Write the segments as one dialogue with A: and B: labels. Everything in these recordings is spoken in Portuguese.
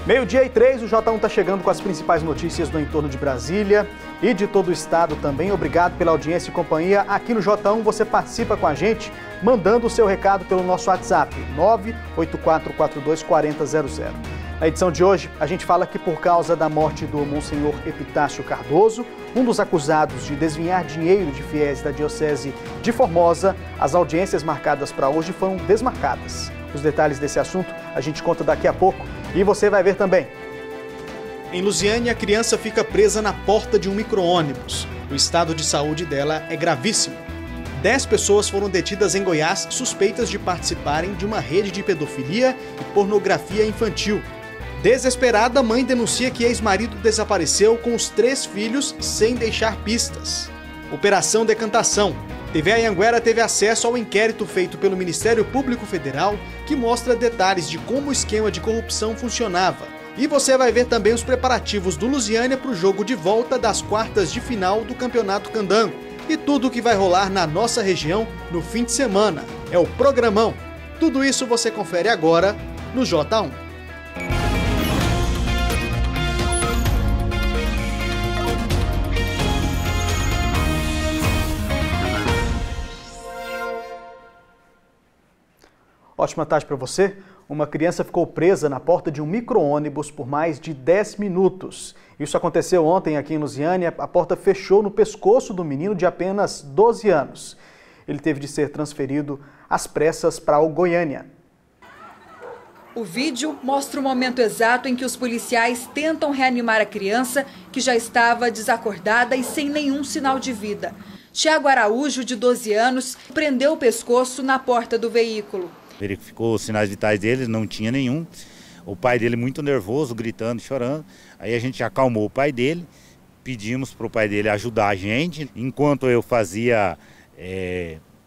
A: Meio-dia e 3, o J1 está chegando com as principais notícias do entorno de Brasília e de todo o estado também. Obrigado pela audiência e companhia. Aqui no J1 você participa com a gente, mandando o seu recado pelo nosso WhatsApp, 984424000. Na edição de hoje, a gente fala que por causa da morte do Monsenhor Epitácio Cardoso, um dos acusados de desviar dinheiro de fiéis da Diocese de Formosa, as audiências marcadas para hoje foram desmarcadas. Os detalhes desse assunto a gente conta daqui a pouco e você vai ver também. Em Lusiânia, a criança fica presa na porta de um micro-ônibus. O estado de saúde dela é gravíssimo. 10 pessoas foram detidas em Goiás suspeitas de participarem de uma rede de pedofilia e pornografia infantil. Desesperada, a mãe denuncia que ex-marido desapareceu com os 3 filhos sem deixar pistas. Operação Decantação. TV Anhanguera teve acesso ao inquérito feito pelo Ministério Público Federal que mostra detalhes de como o esquema de corrupção funcionava. E você vai ver também os preparativos do Lusiânia para o jogo de volta das quartas de final do Campeonato Candango. E tudo o que vai rolar na nossa região no fim de semana. É o programão. Tudo isso você confere agora no J1. Ótima tarde para você. Uma criança ficou presa na porta de um micro-ônibus por mais de 10 minutos. Isso aconteceu ontem aqui em Lusiânia. A porta fechou no pescoço do menino de apenas 12 anos. Ele teve de ser transferido às pressas para o Goiânia.
B: O vídeo mostra o momento exato em que os policiais tentam reanimar a criança, que já estava desacordada e sem nenhum sinal de vida. Tiago Araújo, de 12 anos, prendeu o pescoço na porta do veículo.
C: Verificou os sinais vitais dele, não tinha nenhum. O pai dele muito nervoso, gritando, chorando. Aí a gente acalmou o pai dele, pedimos para o pai dele ajudar a gente. Enquanto eu fazia,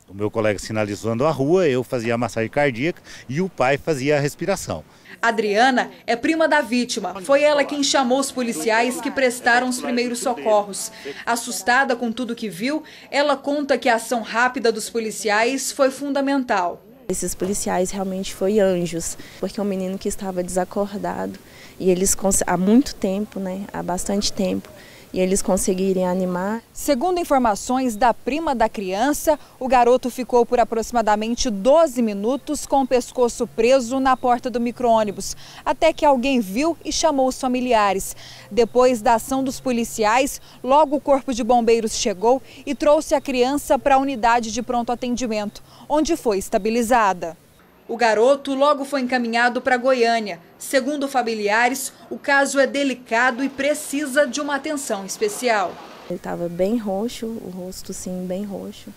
C: o meu colega sinalizando a rua, eu fazia a massagem cardíaca e o pai fazia a respiração.
B: Adriana é prima da vítima. Foi ela quem chamou os policiais que prestaram os primeiros socorros. Assustada com tudo que viu, ela conta que a ação rápida dos policiais foi fundamental.
D: Esses policiais realmente foram anjos, porque é um menino que estava desacordado e eles há muito tempo, há bastante tempo, e eles conseguirem animar.
B: Segundo informações da prima da criança, o garoto ficou por aproximadamente 12 minutos com o pescoço preso na porta do micro-ônibus, até que alguém viu e chamou os familiares. Depois da ação dos policiais, logo o corpo de bombeiros chegou e trouxe a criança para a unidade de pronto atendimento, onde foi estabilizada. O garoto logo foi encaminhado para Goiânia. Segundo familiares, o caso é delicado e precisa de uma atenção especial.
D: Ele estava bem roxo, o rosto sim bem roxo.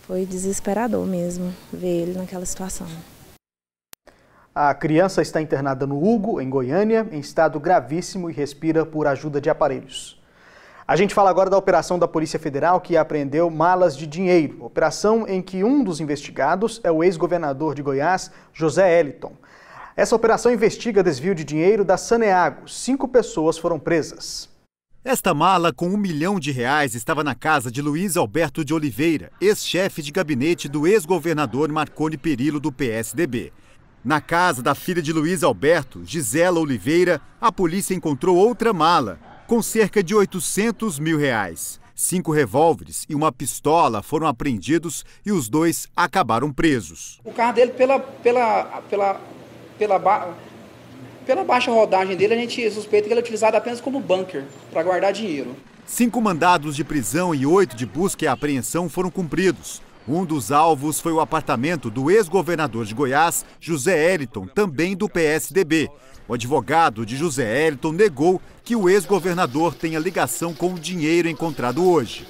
D: Foi desesperador mesmo ver ele naquela situação.
A: A criança está internada no Hugo, em Goiânia, em estado gravíssimo e respira por ajuda de aparelhos. A gente fala agora da operação da Polícia Federal que apreendeu malas de dinheiro. Operação em que um dos investigados é o ex-governador de Goiás, José Eliton. Essa operação investiga desvio de dinheiro da Saneago. 5 pessoas foram presas.
E: Esta mala com R$1 milhão estava na casa de Luiz Alberto de Oliveira, ex-chefe de gabinete do ex-governador Marconi Perillo do PSDB. Na casa da filha de Luiz Alberto, Gisela Oliveira, a polícia encontrou outra mala, com cerca de R$800 mil. 5 revólveres e uma pistola foram apreendidos e os 2 acabaram presos.
F: O carro dele, pela baixa rodagem dele, a gente suspeita que ele é utilizado apenas como bunker, para guardar dinheiro.
E: 5 mandados de prisão e 8 de busca e apreensão foram cumpridos. Um dos alvos foi o apartamento do ex-governador de Goiás, José Eliton, também do PSDB. O advogado de José Eliton negou que o ex-governador tenha ligação com o dinheiro encontrado hoje.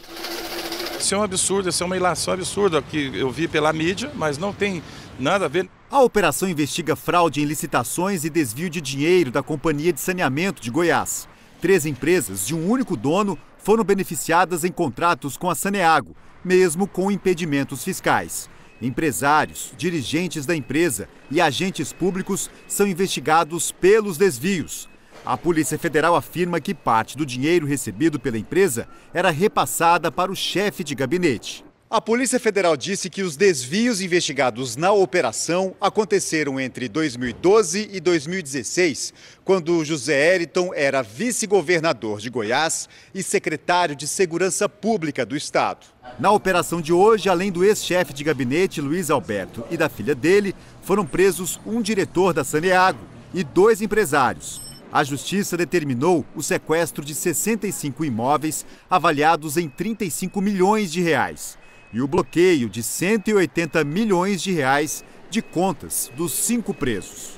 G: Isso é um absurdo, isso é uma ilação absurda que eu vi pela mídia, mas não tem nada a ver.
E: A operação investiga fraude em licitações e desvio de dinheiro da Companhia de Saneamento de Goiás. 3 empresas de um único dono foram beneficiadas em contratos com a Saneago, mesmo com impedimentos fiscais. Empresários, dirigentes da empresa e agentes públicos são investigados pelos desvios. A Polícia Federal afirma que parte do dinheiro recebido pela empresa era repassada para o chefe de gabinete. A Polícia Federal disse que os desvios investigados na operação aconteceram entre 2012 e 2016, quando José Eliton era vice-governador de Goiás e secretário de Segurança Pública do estado. Na operação de hoje, além do ex-chefe de gabinete Luiz Alberto e da filha dele, foram presos um diretor da Saneago e 2 empresários. A Justiça determinou o sequestro de 65 imóveis avaliados em 35 milhões de reais. E o bloqueio de 180 milhões de reais de contas dos 5 presos.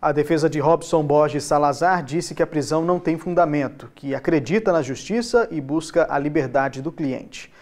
A: A defesa de Robson Borges Salazar disse que a prisão não tem fundamento, que acredita na justiça e busca a liberdade do cliente.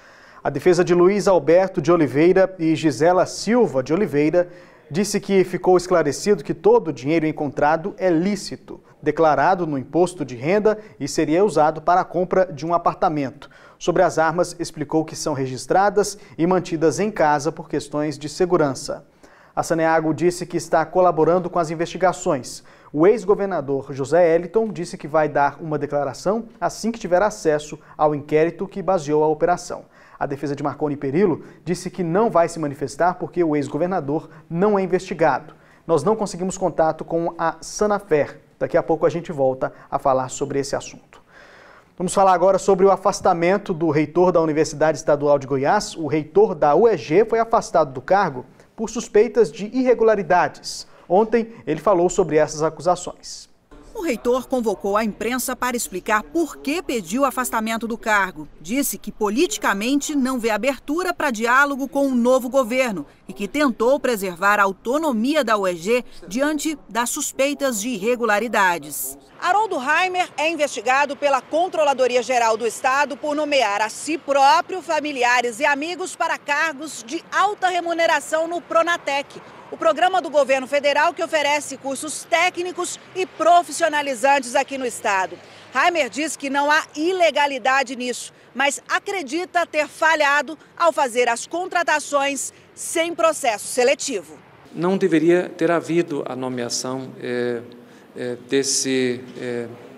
A: A defesa de Luiz Alberto de Oliveira e Gisela Silva de Oliveira disse que ficou esclarecido que todo o dinheiro encontrado é lícito, declarado no imposto de renda e seria usado para a compra de um apartamento. Sobre as armas, explicou que são registradas e mantidas em casa por questões de segurança. A Saneago disse que está colaborando com as investigações. O ex-governador José Eliton disse que vai dar uma declaração assim que tiver acesso ao inquérito que baseou a operação. A defesa de Marconi Perillo disse que não vai se manifestar porque o ex-governador não é investigado. Nós não conseguimos contato com a Sanafer. Daqui a pouco a gente volta a falar sobre esse assunto. Vamos falar agora sobre o afastamento do reitor da Universidade Estadual de Goiás. O reitor da UEG foi afastado do cargo por suspeitas de irregularidades. Ontem, ele falou sobre essas acusações.
H: O reitor convocou a imprensa para explicar por que pediu o afastamento do cargo. Disse que politicamente não vê abertura para diálogo com o novo governo e que tentou preservar a autonomia da UEG diante das suspeitas de irregularidades. Haroldo Heimer é investigado pela Controladoria Geral do Estado por nomear a si próprio, familiares e amigos para cargos de alta remuneração no Pronatec, o programa do governo federal que oferece cursos técnicos e profissionalizantes aqui no estado. Heimer diz que não há ilegalidade nisso, mas acredita ter falhado ao fazer as contratações sem processo seletivo.
I: Não deveria ter havido a nomeação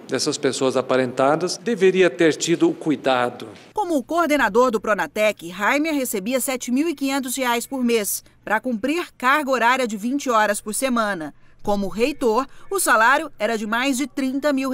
I: dessas pessoas aparentadas, deveria ter tido o cuidado.
H: Como o coordenador do Pronatec, Heimer recebia R$ 7.500 por mês para cumprir carga horária de 20 horas por semana. Como reitor, o salário era de mais de R$ 30 mil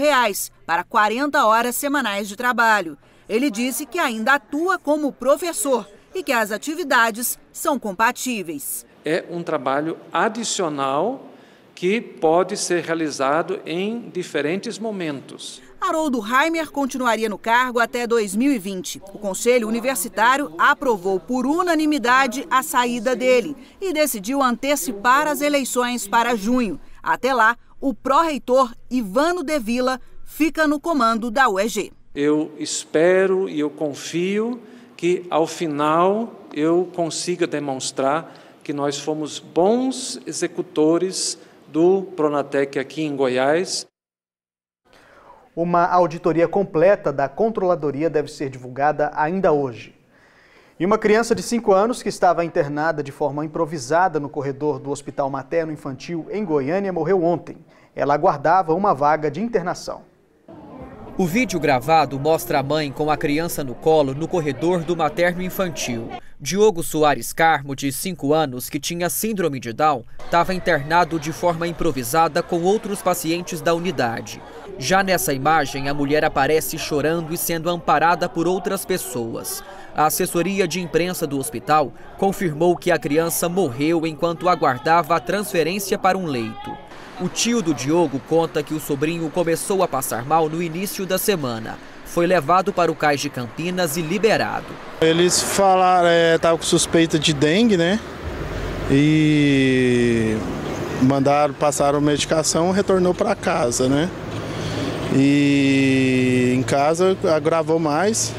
H: para 40 horas semanais de trabalho. Ele disse que ainda atua como professor e que as atividades são compatíveis.
I: É um trabalho adicional que pode ser realizado em diferentes momentos.
H: Haroldo Heimer continuaria no cargo até 2020. O Conselho Universitário aprovou por unanimidade a saída dele e decidiu antecipar as eleições para junho. Até lá, o pró-reitor Ivano De Villa fica no comando da UEG.
I: Eu espero e eu confio que, ao final, eu consiga demonstrar que nós fomos bons executores do Pronatec aqui em Goiás.
A: Uma auditoria completa da Controladoria deve ser divulgada ainda hoje. E uma criança de 5 anos que estava internada de forma improvisada no corredor do Hospital Materno Infantil em Goiânia morreu ontem. Ela aguardava uma vaga de internação.
J: O vídeo gravado mostra a mãe com a criança no colo no corredor do Materno Infantil. Diogo Soares Carmo, de 5 anos, que tinha síndrome de Down, estava internado de forma improvisada com outros pacientes da unidade. Já nessa imagem, a mulher aparece chorando e sendo amparada por outras pessoas. A assessoria de imprensa do hospital confirmou que a criança morreu enquanto aguardava a transferência para um leito. O tio do Diogo conta que o sobrinho começou a passar mal no início da semana. Foi levado para o CAIS de Campinas e liberado.
K: Eles falaram, estava com suspeita de dengue, né? E passaram medicação, retornou para casa, né? E em casa agravou mais,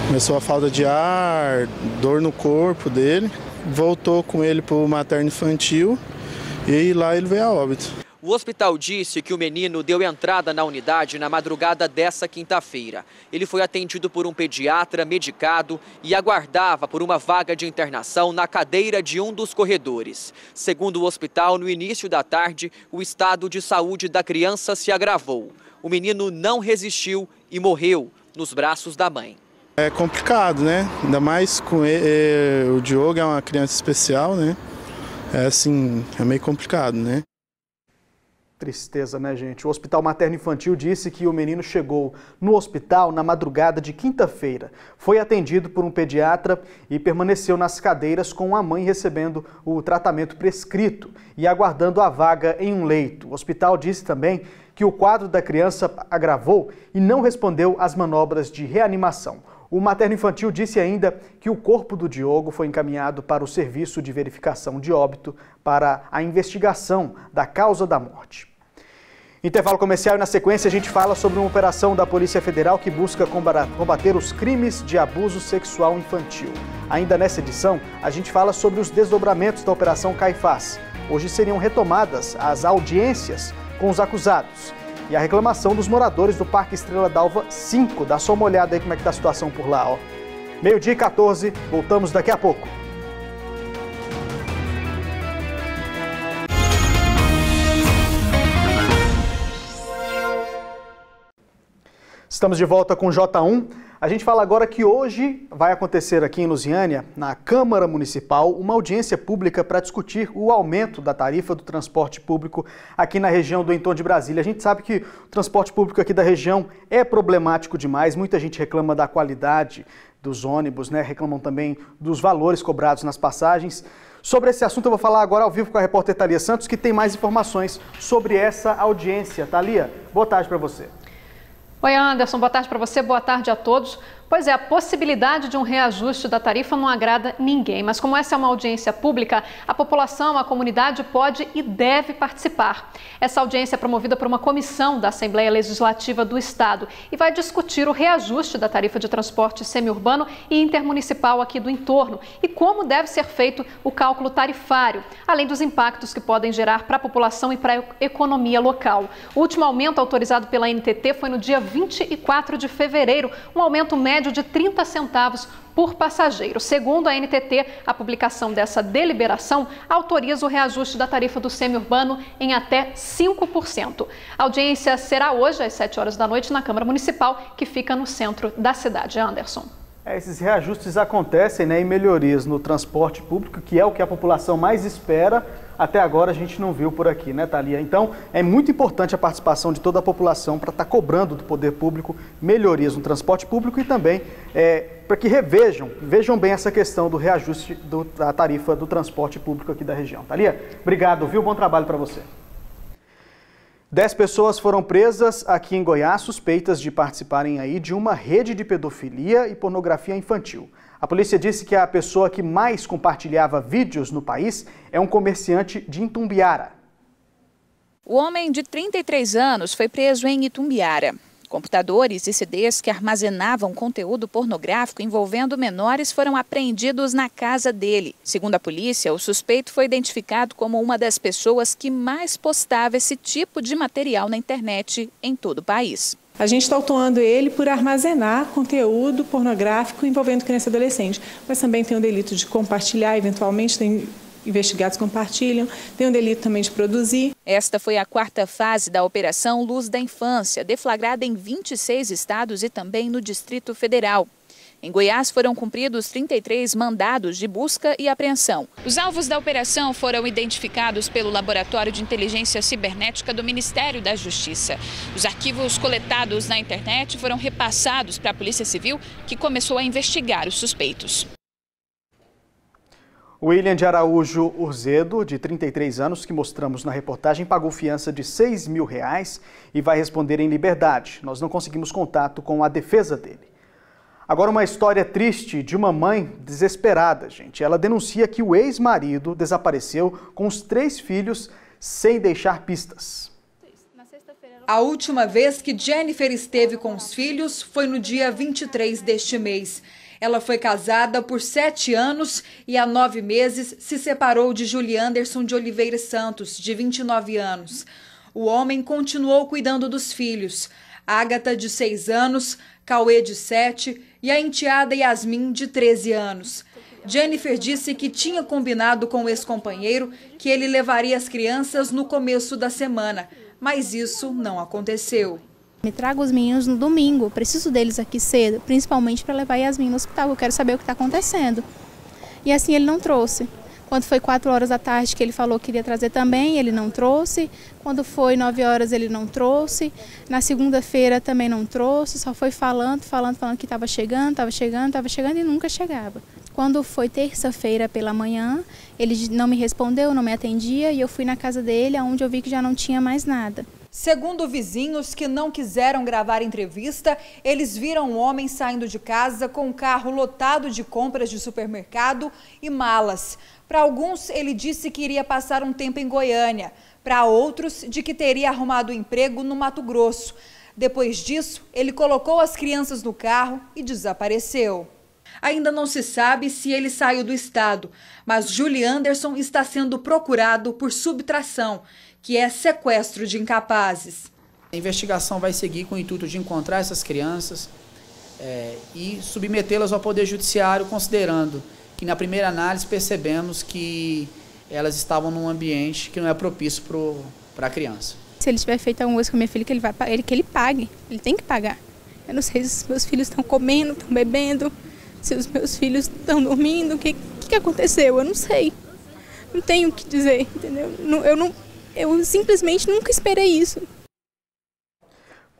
K: começou a falta de ar, dor no corpo dele. Voltou com ele para o materno infantil e lá ele veio a óbito.
J: O hospital disse que o menino deu entrada na unidade na madrugada dessa quinta-feira. Ele foi atendido por um pediatra medicado e aguardava por uma vaga de internação na cadeira de um dos corredores. Segundo o hospital, no início da tarde, o estado de saúde da criança se agravou. O menino não resistiu e morreu nos braços da mãe.
K: É complicado, né? Ainda mais com ele, o Diogo é uma criança especial, né? É assim, é meio complicado, né?
A: Tristeza, né, gente? O Hospital Materno Infantil disse que o menino chegou no hospital na madrugada de quinta-feira. Foi atendido por um pediatra e permaneceu nas cadeiras com a mãe recebendo o tratamento prescrito e aguardando a vaga em um leito. O hospital disse também que o quadro da criança agravou e não respondeu às manobras de reanimação. O Materno Infantil disse ainda que o corpo do Diogo foi encaminhado para o Serviço de Verificação de Óbito para a investigação da causa da morte. Intervalo comercial e na sequência a gente fala sobre uma operação da Polícia Federal que busca combater os crimes de abuso sexual infantil. Ainda nessa edição, a gente fala sobre os desdobramentos da Operação Caifás. Hoje seriam retomadas as audiências com os acusados e a reclamação dos moradores do Parque Estrela d'Alva 5. Dá só uma olhada aí como é que está a situação por lá, ó. 12h14, voltamos daqui a pouco. Estamos de volta com o J1. A gente fala agora que hoje vai acontecer aqui em Lusiânia, na Câmara Municipal, uma audiência pública para discutir o aumento da tarifa do transporte público aqui na região do entorno de Brasília. A gente sabe que o transporte público aqui da região é problemático demais, muita gente reclama da qualidade dos ônibus, né? Reclamam também dos valores cobrados nas passagens. Sobre esse assunto eu vou falar agora ao vivo com a repórter Thalia Santos, que tem mais informações sobre essa audiência. Thalia, boa tarde para você.
L: Oi, Anderson, boa tarde para você, boa tarde a todos. Pois é, a possibilidade de um reajuste da tarifa não agrada ninguém, mas como essa é uma audiência pública, a população, a comunidade pode e deve participar. Essa audiência é promovida por uma comissão da Assembleia Legislativa do Estado e vai discutir o reajuste da tarifa de transporte semiurbano e intermunicipal aqui do entorno e como deve ser feito o cálculo tarifário, além dos impactos que podem gerar para a população e para a economia local. O último aumento autorizado pela NTT foi no dia 24 de fevereiro, um aumento médio de 30 centavos por passageiro. Segundo a NTT, a publicação dessa deliberação autoriza o reajuste da tarifa do semiurbano em até 5%. A audiência será hoje às 7 horas da noite na Câmara Municipal, que fica no centro da cidade. Anderson.
A: Esses reajustes acontecem, né, em melhorias no transporte público, que é o que a população mais espera. Até agora a gente não viu por aqui, né, Thalia? Então, é muito importante a participação de toda a população para estar cobrando do poder público melhorias no transporte público e também para que vejam bem essa questão do reajuste da tarifa do transporte público aqui da região. Thalia, obrigado, viu? Bom trabalho para você. 10 pessoas foram presas aqui em Goiás, suspeitas de participarem aí de uma rede de pedofilia e pornografia infantil. A polícia disse que a pessoa que mais compartilhava vídeos no país é um comerciante de Itumbiara.
B: O homem de 33 anos foi preso em Itumbiara. Computadores e CDs que armazenavam conteúdo pornográfico envolvendo menores foram apreendidos na casa dele. Segundo a polícia, o suspeito foi identificado como uma das pessoas que mais postava esse tipo de material na internet em todo o país.
M: A gente está autuando ele por armazenar conteúdo pornográfico envolvendo criança e adolescente, mas também tem o delito de compartilhar, eventualmente tem investigados compartilham, tem um delito também de produzir.
B: Esta foi a 4ª fase da Operação Luz da Infância, deflagrada em 26 estados e também no Distrito Federal. Em Goiás foram cumpridos 33 mandados de busca e apreensão. Os alvos da operação foram identificados pelo Laboratório de Inteligência Cibernética do Ministério da Justiça. Os arquivos coletados na internet foram repassados para a Polícia Civil, que começou a investigar os suspeitos.
A: William de Araújo Urzedo, de 33 anos, que mostramos na reportagem, pagou fiança de R$6 mil e vai responder em liberdade. Nós não conseguimos contato com a defesa dele. Agora uma história triste de uma mãe desesperada, gente. Ela denuncia que o ex-marido desapareceu com os 3 filhos sem deixar pistas.
N: A última vez que Jennifer esteve com os filhos foi no dia 23 deste mês. Ela foi casada por 7 anos e há 9 meses se separou de Julianderson de Oliveira Santos, de 29 anos. O homem continuou cuidando dos filhos, Ágata, de 6 anos, Cauê, de 7 e a enteada Yasmin, de 13 anos. Jennifer disse que tinha combinado com o ex-companheiro que ele levaria as crianças no começo da semana, mas isso não aconteceu.
O: Me trago os meninos no domingo, eu preciso deles aqui cedo, principalmente para levar Yasmin no hospital, eu quero saber o que está acontecendo. E assim ele não trouxe. Quando foi 4 horas da tarde que ele falou que iria trazer também, ele não trouxe. Quando foi 9 horas ele não trouxe. Na segunda-feira também não trouxe, só foi falando que estava chegando e nunca chegava. Quando foi terça-feira pela manhã, ele não me respondeu, não me atendia e eu fui na casa dele, onde eu vi que já não tinha mais nada.
N: Segundo vizinhos que não quiseram gravar entrevista, eles viram um homem saindo de casa com um carro lotado de compras de supermercado e malas. Para alguns, ele disse que iria passar um tempo em Goiânia. Para outros, de que teria arrumado um emprego no Mato Grosso. Depois disso, ele colocou as crianças no carro e desapareceu. Ainda não se sabe se ele saiu do estado, mas Julie Anderson está sendo procurado por subtração, que é sequestro de incapazes.
F: A investigação vai seguir com o intuito de encontrar essas crianças e submetê-las ao Poder Judiciário, considerando que na primeira análise percebemos que elas estavam num ambiente que não é propício para a criança.
O: Se ele tiver feito alguma coisa com minha filha, que ele pague, ele tem que pagar. Eu não sei se meus filhos estão comendo, estão bebendo, se os meus filhos estão dormindo, o que aconteceu, eu não sei. Não tenho o que dizer, entendeu? Eu simplesmente nunca esperei isso.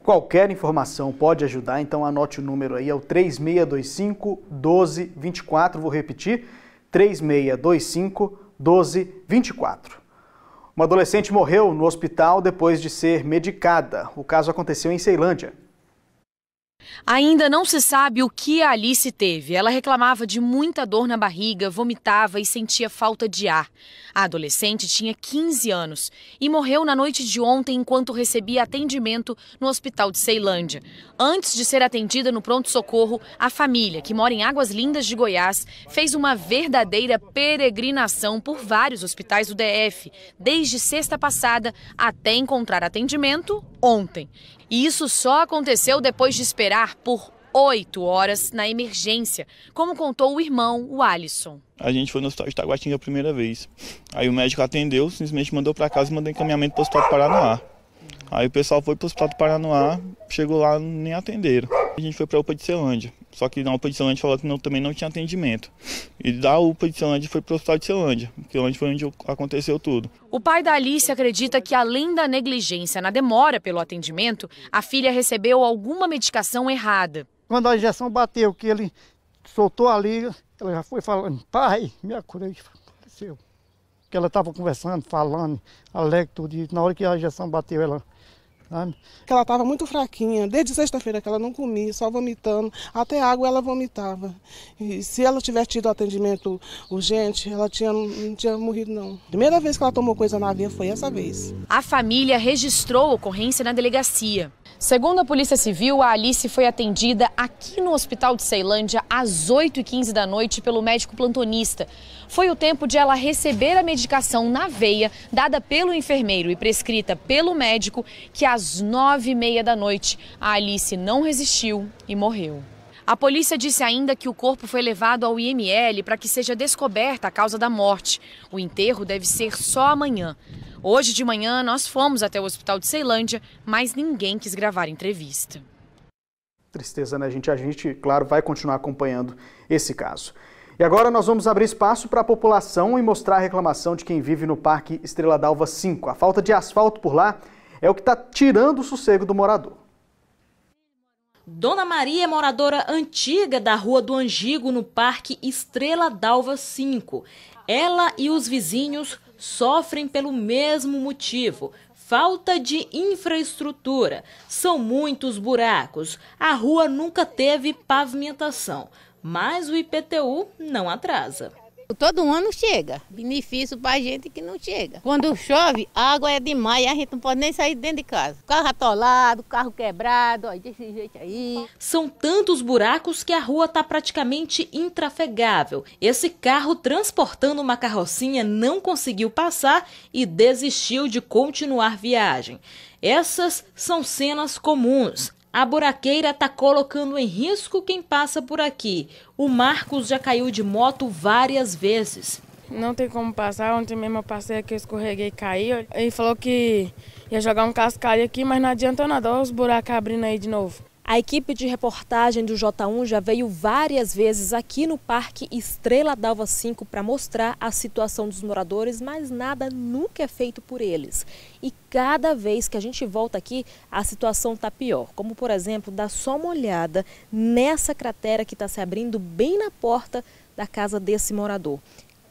A: Qualquer informação pode ajudar, então anote o número aí, é o 3625-1224, vou repetir, 3625-1224. Uma adolescente morreu no hospital depois de ser medicada. O caso aconteceu em Ceilândia.
P: Ainda não se sabe o que a Alice teve. Ela reclamava de muita dor na barriga, vomitava e sentia falta de ar. A adolescente tinha 15 anos e morreu na noite de ontem enquanto recebia atendimento no hospital de Ceilândia. Antes de ser atendida no pronto-socorro, a família, que mora em Águas Lindas de Goiás, fez uma verdadeira peregrinação por vários hospitais do DF, desde sexta passada até encontrar atendimento ontem. E isso só aconteceu depois de esperar por 8 horas na emergência, como contou o irmão, o Alisson.
Q: A gente foi no hospital de Taguatinga a primeira vez. Aí o médico atendeu, simplesmente mandou para casa e mandou encaminhamento para o hospital do Paranoá. Aí o pessoal foi para o hospital do Paranoá, chegou lá nem atenderam. A gente foi para a UPA de Ceilândia, só que na UPA de Ceilândia falou que também não tinha atendimento. E da UPA de Ceilândia foi para o hospital de Ceilândia, porque onde foi onde aconteceu tudo.
P: O pai da Alice acredita que, além da negligência na demora pelo atendimento, a filha recebeu alguma medicação errada.
R: Quando a injeção bateu, que ele soltou ali, ela já foi falando, pai, minha cura faleceu. Que ela estava conversando, falando, alegre, tudo. E na hora que a injeção bateu, ela... Sabe?
S: Ela estava muito fraquinha, desde sexta-feira que ela não comia, só vomitando, até água ela vomitava. E se ela tivesse tido atendimento urgente, ela não tinha morrido não. Primeira vez que ela tomou coisa na veia foi essa vez.
P: A família registrou a ocorrência na delegacia. Segundo a Polícia Civil, a Alice foi atendida aqui no Hospital de Ceilândia às 8h15 da noite pelo médico plantonista. Foi o tempo de ela receber a medicação na veia, dada pelo enfermeiro e prescrita pelo médico, que às 9h30 da noite a Alice não resistiu e morreu. A polícia disse ainda que o corpo foi levado ao IML para que seja descoberta a causa da morte. O enterro deve ser só amanhã. Hoje de manhã nós fomos até o Hospital de Ceilândia, mas ninguém quis gravar entrevista.
A: Tristeza, né, gente? A gente, claro, vai continuar acompanhando esse caso. E agora nós vamos abrir espaço para a população e mostrar a reclamação de quem vive no Parque Estrela d'Alva 5. A falta de asfalto por lá é o que está tirando o sossego do morador.
T: Dona Maria é moradora antiga da Rua do Angigo, no Parque Estrela d'Alva 5. Ela e os vizinhos sofrem pelo mesmo motivo: falta de infraestrutura. São muitos buracos. A rua nunca teve pavimentação, mas o IPTU não atrasa.
U: Todo ano chega, benefício para a gente que não chega. Quando chove, a água é demais, a gente não pode nem sair dentro de casa. Carro atolado, carro quebrado, ó, desse jeito aí.
T: São tantos buracos que a rua está praticamente intrafegável. Esse carro transportando uma carrocinha não conseguiu passar e desistiu de continuar viagem. Essas são cenas comuns. A buraqueira está colocando em risco quem passa por aqui. O Marcos já caiu de moto várias vezes.
C: Não tem como passar. Ontem mesmo eu passei aqui, eu escorreguei e caí. Ele falou que ia jogar um cascalho aqui, mas não adiantou nada. Olha os buracos abrindo aí de novo.
T: A equipe de reportagem do J1 já veio várias vezes aqui no Parque Estrela d'Alva 5 para mostrar a situação dos moradores, mas nada nunca é feito por eles. E cada vez que a gente volta aqui, a situação está pior. Como, por exemplo, dá só uma olhada nessa cratera que está se abrindo bem na porta da casa desse morador.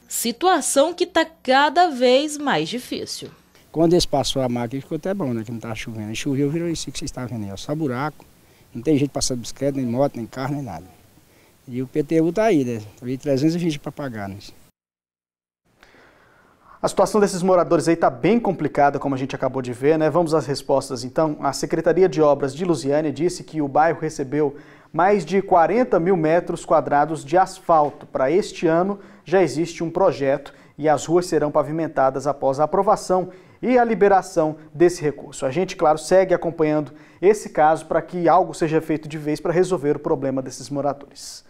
T: Situação que está cada vez mais difícil.
V: Quando esse passou a máquina, ficou até bom, né? Que não estava chovendo. Choveu, virou isso que vocês estão vendo aí, ó, só buraco. Não tem jeito de passar de bicicleta, nem moto, nem carro, nem nada. E o PTU está aí, né? Tem 320 para pagar, né?
A: A situação desses moradores aí está bem complicada, como a gente acabou de ver, né? Vamos às respostas, então. A Secretaria de Obras de Lusiânia disse que o bairro recebeu mais de 40 mil metros quadrados de asfalto. Para este ano, já existe um projeto e as ruas serão pavimentadas após a aprovação e a liberação desse recurso. A gente, claro, segue acompanhando esse caso para que algo seja feito de vez para resolver o problema desses moradores.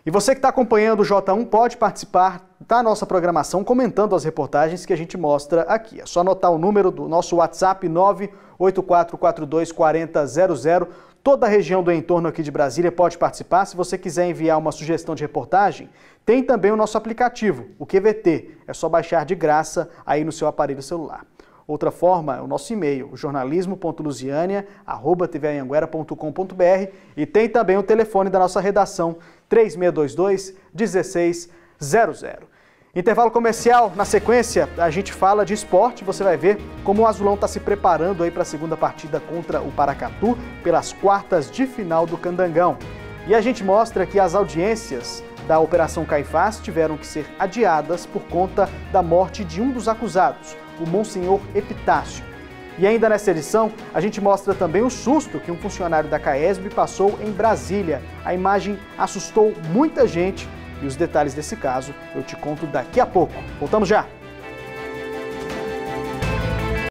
A: E você que está acompanhando o J1 pode participar da nossa programação comentando as reportagens que a gente mostra aqui. É só anotar o número do nosso WhatsApp 984424000. Toda a região do entorno aqui de Brasília pode participar. Se você quiser enviar uma sugestão de reportagem, tem também o nosso aplicativo, o QVT. É só baixar de graça aí no seu aparelho celular. Outra forma é o nosso e-mail, jornalismo.lusiania@tvanhanguera.com.br, e tem também o telefone da nossa redação, 3622-1600. Intervalo comercial, na sequência a gente fala de esporte, você vai ver como o Azulão está se preparando aí para a segunda partida contra o Paracatu pelas quartas de final do Candangão. E a gente mostra que as audiências da Operação Caifás tiveram que ser adiadas por conta da morte de um dos acusados, o Monsenhor Epitácio. E ainda nessa edição, a gente mostra também o susto que um funcionário da CAESB passou em Brasília. A imagem assustou muita gente e os detalhes desse caso eu te conto daqui a pouco. Voltamos já!